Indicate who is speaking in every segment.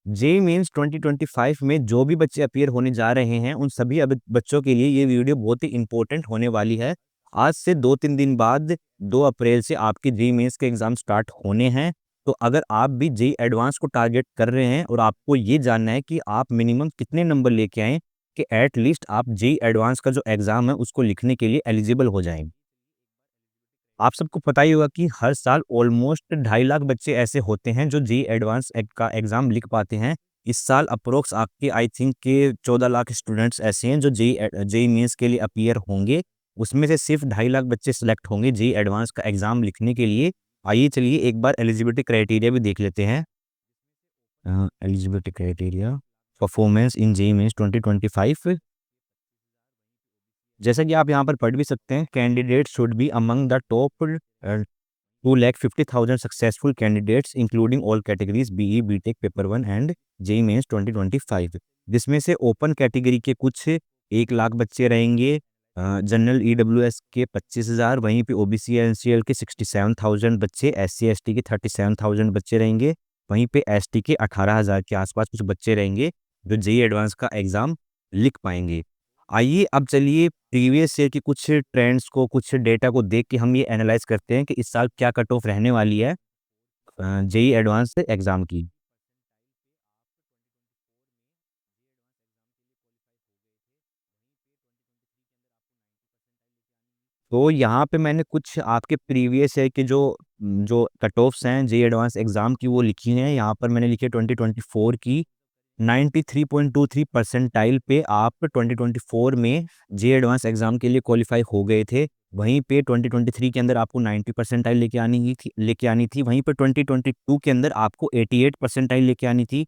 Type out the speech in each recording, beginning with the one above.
Speaker 1: JEE Mains 2025 में जो भी बच्चे अपीयर होने जा रहे हैं उन सभी बच्चों के लिए ये वीडियो बहुत ही इंपॉर्टेंट होने वाली है। आज से 2-3 दिन बाद 2 अप्रैल से आपके जेईई मेंस के एग्जाम स्टार्ट होने हैं। तो अगर आप भी जेईई एडवांस को टारगेट कर रहे हैं और आपको ये जानना है कि आप मिनिमम कितने नंबर लेके आए कि एट लीस्ट आप जेईई एडवांस का जो एग्जाम है उसको लिखने के लिए एलिजिबल हो जाएं। आप सबको पता ही होगा कि हर साल ऑलमोस्ट 2.5 लाख बच्चे ऐसे होते हैं जो जेईई एडवांस का एग्जाम लिख पाते हैं। इस साल अप्रोक्स आपके आई थिंक के 14 लाख स्टूडेंट्स ऐसे हैं जो जेईई मेंस के लिए अपीयर होंगे। उसमें से सिर्फ 2.5 लाख बच्चे सिलेक्ट होंगे जेईई एडवांस का एग्जाम लिखने के लिए। आइए चलिए एक बार एलिजिबिलिटी क्राइटेरिया भी देख लेते हैं। Eligibility criteria performance in JEE Mains 2025। जैसा कि आप यहाँ पर पढ़ भी सकते हैं, candidate should be among the top 2,50,000 successful candidates including all categories BE BTech paper 1 and JEE Mains 2025, जिसमें से ओपन कैटेगरी के कुछ 1 लाख बच्चे रहेंगे, जनरल ईडब्ल्यूएस के 25,000, वहीं पे ओबीसी एनसीएल के 67,000 बच्चे, एससी एसटी के 37,000 बच्चे रहेंगे, वहीं पे एसटी के 18,000 के आसपास कुछ बच्चे रहेंगे जो जेईई एडवांस का एग्जाम लिख पाएंगे। आइए अब चलिए प्रीवियस ईयर की कुछ ट्रेंड्स को, कुछ डेटा को देख के हम ये एनालाइज करते हैं कि इस साल क्या कट ऑफ रहने वाली है जेईई एडवांस एग्जाम की। तो यहाँ पे मैंने कुछ आपके प्रीवियस ईयर के जो जो कट ऑफ्स हैं जेईई एडवांस एग्जाम की वो लिखी हैं। यहाँ पर मैंने लिखी है 2024 की 93.23 परसेंटाइल पे आप 2024 में जेईई एडवांस एग्जाम के लिए क्वालिफाई हो गए थे। वहीं पे 2023 के अंदर आपको 90 परसेंटाइल लेके आनी थी। वहीं पे 2022 के अंदर आपको 88 परसेंटाइल लेके आनी थी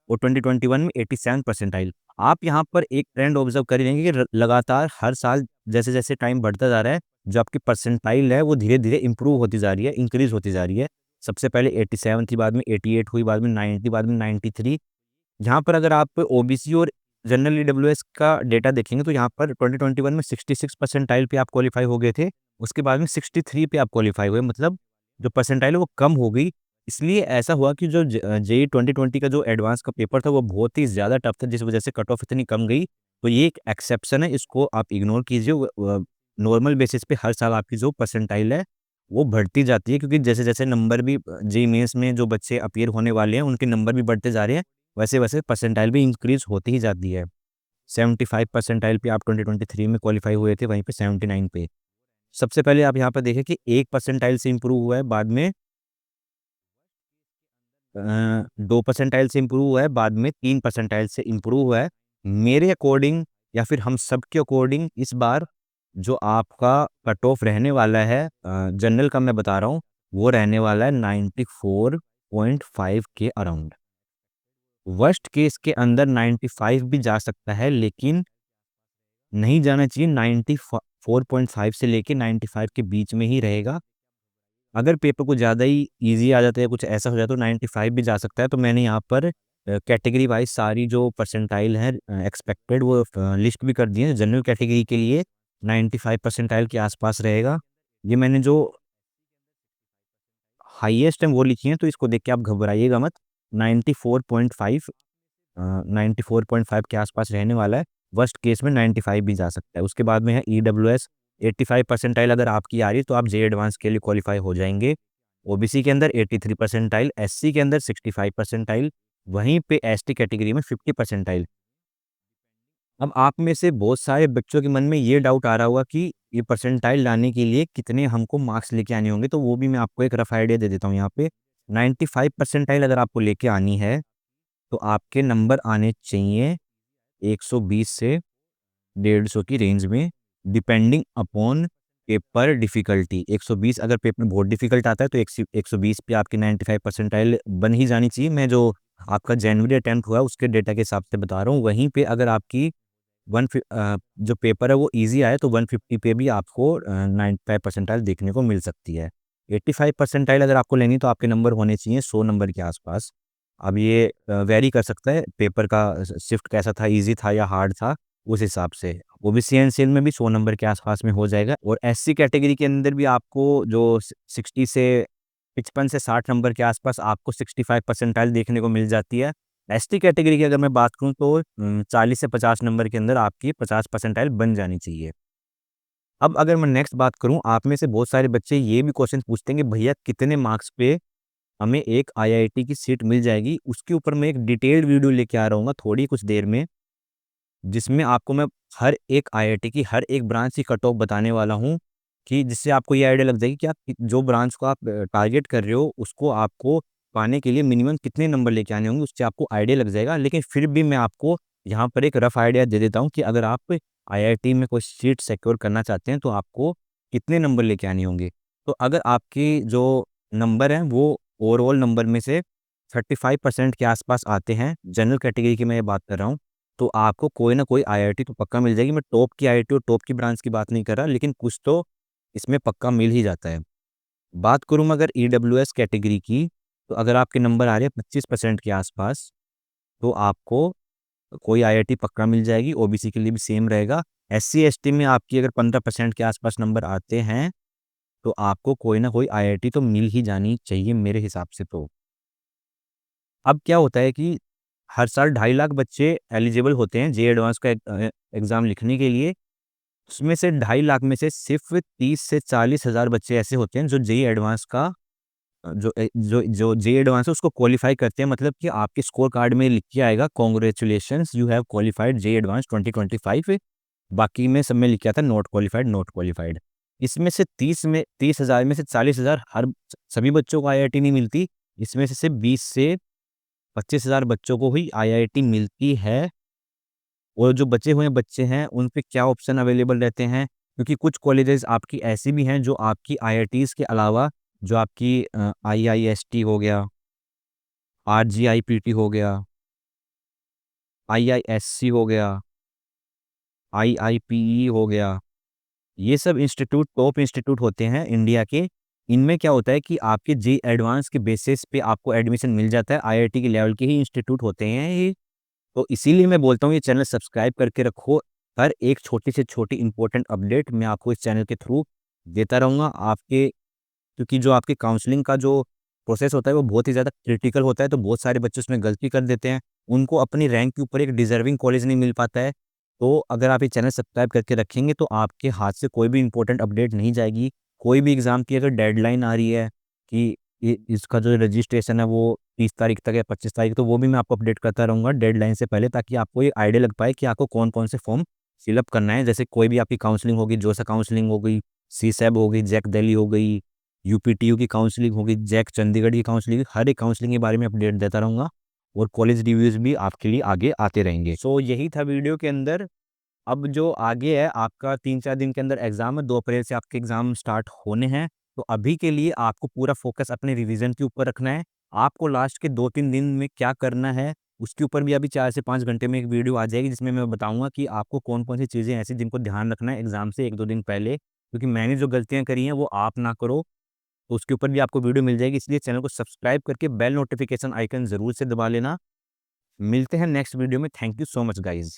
Speaker 1: और 2021 में 87 परसेंटाइल। आप यहाँ पर एक ट्रेंड ऑब्जर्व करेंगे कि लगातार हर साल जैसे जैसे टाइम बढ़ता जा रहा है, जो आपकी परसेंटाइल है वो धीरे धीरे इंप्रूव होती जा रही है, इंक्रीज होती जा रही है। सबसे पहले 87 थी, बाद में 88 हुई, बाद में 90, बाद में 93। यहाँ पर अगर आप ओबीसी और जनरल ईडब्ल्यूएस का डेटा देखेंगे तो यहाँ पर 2021 में 66 परसेंटाइल पे आप क्वालिफाई हो गए थे। उसके बाद में 63 पे आप क्वालिफाई हुए, मतलब जो परसेंटाइल है वो कम हो गई। इसलिए ऐसा हुआ कि जो जेईई 2020 का जो एडवांस का पेपर था वो बहुत ही ज़्यादा टफ था, जिस वजह से कट ऑफ इतनी कम गई। तो ये एक एक्सेप्शन है, इसको आप इग्नोर कीजिए। नॉर्मल बेसिस पे हर साल आपकी जो परसेंटाइल है वो बढ़ती जाती है, क्योंकि जैसे जैसे नंबर भी जेईई मेंस में जो बच्चे अपीयर होने वाले हैं उनके नंबर भी बढ़ते जा रहे हैं, वैसे वैसे परसेंटाइल भी इंक्रीज होती ही जाती है। 75 परसेंटाइल पे आप 2023 में क्वालिफाई हुए थे, वहीं पे 79 पे। सबसे पहले आप यहाँ पर देखें कि 1 परसेंटाइल से इम्प्रूव हुआ है, बाद में 2 परसेंटाइल से इम्प्रूव हुआ है, बाद में 3 परसेंटाइल से इम्प्रूव हुआ है। मेरे अकॉर्डिंग या फिर हम सब के अकॉर्डिंग इस बार जो आपका कट ऑफ रहने वाला है जनरल का मैं बता रहा हूँ, वो रहने वाला है 94.5 के अराउंड। वर्स्ट केस के अंदर 95 भी जा सकता है, लेकिन नहीं जाना चाहिए। 94.5 से लेके 95 के बीच में ही रहेगा। अगर पेपर को ज़्यादा ही ईज़ी आ जाता है, कुछ ऐसा हो जाए तो 95 भी जा सकता है। तो मैंने यहाँ पर कैटेगरी वाइज़ सारी जो परसेंटाइल है एक्सपेक्टेड वो लिस्ट भी कर दी है। जनरल कैटेगरी के लिए 95 परसेंटाइल के आसपास रहेगा। ये मैंने जो हाईएस्ट है वो लिखी है, तो इसको देख के आप घबराइएगा मत। 94.5 94.5 के आसपास रहने वाला है। वर्स्ट केस में 95 भी जा सकता है। उसके बाद में है ईडब्ल्यूएस। 85 परसेंटाइल अगर आपकी आ रही है तो आप जेईई एडवांस के लिए क्वालिफाई हो जाएंगे। ओबीसी के अंदर 83 परसेंटाइल, एससी के अंदर 65 परसेंटाइल, वहीं पे एसटी कैटेगरी में 50 परसेंटाइल। अब आप में से बहुत सारे बच्चों के मन में ये डाउट आ रहा होगा कि ये परसेंटाइल लाने के लिए कितने हमको मार्क्स लेके आने होंगे, तो वो भी मैं आपको एक रफ आइडिया दे देता हूँ यहाँ पे। 95 परसेंटाइल अगर आपको लेके आनी है तो आपके नंबर आने चाहिए 120 से 150 की रेंज में, डिपेंडिंग अपॉन पेपर डिफिकल्टी। 120 अगर पेपर बहुत डिफिकल्ट आता है तो 120 पे आपकी 95 परसेंटाइल बन ही जानी चाहिए। मैं जो आपका जनवरी अटेम्प्ट हुआ उसके डेटा के हिसाब से बता रहा हूँ। वहीं पे अगर आपकी जो पेपर है वो इजी आए तो 150 पे भी आपको 95 परसेंटाइल देखने को मिल सकती है। 85 परसेंटाइल अगर आपको लेनी तो आपके नंबर होने चाहिए 100 नंबर के आसपास। अब ये वेरी कर सकता है, पेपर का शिफ्ट कैसा था, इजी था या हार्ड था, उस हिसाब से। ओबीसी एनसीएल में भी 100 नंबर के आसपास में हो जाएगा। और एससी कैटेगरी के अंदर भी आपको जो 60 से 55 से 60 नंबर के आसपास आपको 65 परसेंटाइल देखने को मिल जाती है। एसटी कैटेगरी की अगर मैं बात करूँ तो 40 से 50 नंबर के अंदर आपकी 50 परसेंटाइल बन जानी चाहिए। अब अगर मैं नेक्स्ट बात करूँ, आप में से बहुत सारे बच्चे ये भी क्वेश्चन पूछते हैं कि भैया कितने मार्क्स पे हमें एक आईआईटी की सीट मिल जाएगी? उसके ऊपर मैं एक डिटेल्ड वीडियो लेके आ रहा हूँ थोड़ी कुछ देर में, जिसमें आपको मैं हर एक आईआईटी की हर एक ब्रांच की कट ऑफ बताने वाला हूँ, कि जिससे आपको ये आइडिया लग जाएगी कि आप जो ब्रांच को आप टारगेट कर रहे हो, उसको आपको पाने के लिए मिनिमम कितने नंबर लेके आने होंगे, उससे आपको आइडिया लग जाएगा। लेकिन फिर भी मैं आपको यहाँ पर एक रफ आइडिया दे देता हूँ कि अगर आप आईआईटी में कोई सीट सिक्योर करना चाहते हैं, तो आपको कितने नंबर लेके आने होंगे। तो अगर आपके जो नंबर हैं, वो ओवरऑल नंबर में से 35% के आसपास आते हैं, जनरल कैटेगरी की मैं ये बात कर रहा हूँ, तो आपको कोई ना कोई आईआईटी तो पक्का मिल जाएगी। मैं टॉप की आईआईटी और टॉप की ब्रांच की बात नहीं कर रहा, लेकिन कुछ तो इसमें पक्का मिल ही जाता है। बात करूँ मैं अगर ईडब्ल्यूएस कैटेगरी की, तो अगर आपके नंबर आ रहे हैं 25% के आसपास, तो आपको कोई आईआईटी पक्का मिल जाएगी। ओबीसी के लिए भी सेम रहेगा। एससी एसटी में आपकी अगर 15% के आसपास नंबर आते हैं, तो आपको कोई ना कोई आईआईटी तो मिल ही जानी चाहिए मेरे हिसाब से तो। अब क्या होता है कि हर साल 2.5 लाख बच्चे एलिजिबल होते हैं जे एडवांस का एग्ज़ाम लिखने के लिए। उसमें से 2.5 लाख में से सिर्फ़ 30 से 40 हज़ार बच्चे ऐसे होते हैं जो जेईई एडवांस का जो जेईई एडवांस है उसको क्वालीफाई करते हैं। मतलब कि आपके स्कोर कार्ड में लिख के आएगा, congratulations you have qualified JEE advance 2025। बाकी में सब में लिखा था नॉट क्वालीफाइड, नॉट क्वालीफाइड। इसमें से 30,000 में से 40,000 हर सभी बच्चों को आईआईटी नहीं मिलती। इसमें से सिर्फ 20 से 25,000 बच्चों को ही आईआईटी मिलती है। और जो बचे हुए बच्चे हैं, उन पे क्या ऑप्शन अवेलेबल रहते हैं, क्योंकि कुछ कॉलेजेस आपकी ऐसी भी हैं जो आपकी आईआईटीज़ के अलावा जो आपकी आईआईएसटी हो गया, आरजीआईपीटी हो गया, आईआईएससी हो गया, आईआईपीई हो गया, ये सब इंस्टीट्यूट टॉप इंस्टीट्यूट होते हैं इंडिया के। इनमें क्या होता है कि आपके जेईई एडवांस के बेसिस पे आपको एडमिशन मिल जाता है। आईआईटी के लेवल के ही इंस्टीट्यूट होते हैं ये। तो इसीलिए मैं बोलता हूँ ये चैनल सब्सक्राइब करके रखो। हर एक छोटी से छोटी इंपॉर्टेंट अपडेट मैं आपको इस चैनल के थ्रू देता रहूँगा आपके, क्योंकि जो आपकी काउंसलिंग का जो प्रोसेस होता है वो बहुत ही ज़्यादा क्रिटिकल होता है। तो बहुत सारे बच्चे उसमें गलती कर देते हैं, उनको अपनी रैंक के ऊपर एक डिजर्विंग कॉलेज नहीं मिल पाता है। तो अगर आप ये चैनल सब्सक्राइब करके रखेंगे, तो आपके हाथ से कोई भी इंपॉर्टेंट अपडेट नहीं जाएगी। कोई भी एग्ज़ाम की अगर डेडलाइन आ रही है कि इसका जो रजिस्ट्रेशन है वो 30 तारीख तक या 25 तारीख, तो वो भी मैं आपको अपडेट करता रहूँगा डेडलाइन से पहले, ताकि आपको ये आइडिया लग पाए कि आपको कौन-कौन से फॉर्म फिलअप करना है। जैसे कोई भी आपकी काउंसलिंग होगी, जोसा काउंसलिंग हो गई, सीसैब हो गई, जैक दिल्ली हो गई, यूपीटीयू की काउंसलिंग होगी, जैक चंडीगढ़ की काउंसलिंग, हर एक काउंसलिंग के बारे में अपडेट देता रहूँगा। और कॉलेज रिव्यूज़ भी आपके लिए आगे आते रहेंगे। सो यही था वीडियो के अंदर। अब जो आगे है आपका 3-4 दिन के अंदर एग्ज़ाम है, 2 अप्रैल से आपके एग्ज़ाम स्टार्ट होने हैं। तो अभी के लिए आपको पूरा फ़ोकस अपने रिवीज़न के ऊपर रखना है। आपको लास्ट के 2-3 दिन में क्या करना है, उसके ऊपर भी अभी 4 से 5 घंटे में एक वीडियो आ जाएगी, जिसमें मैं बताऊँगा कि आपको कौन-कौन सी चीज़ें ऐसी जिनको ध्यान रखना है एग्ज़ाम से 1-2 दिन पहले। क्योंकि मैंने जो गलतियाँ करी हैं वो आप ना करो, तो उसके ऊपर भी आपको वीडियो मिल जाएगी। इसलिए चैनल को सब्सक्राइब करके बेल नोटिफ़िकेशन आइकन ज़रूर से दबा लेना। मिलते हैं नेक्स्ट वीडियो में। Thank you so much guys.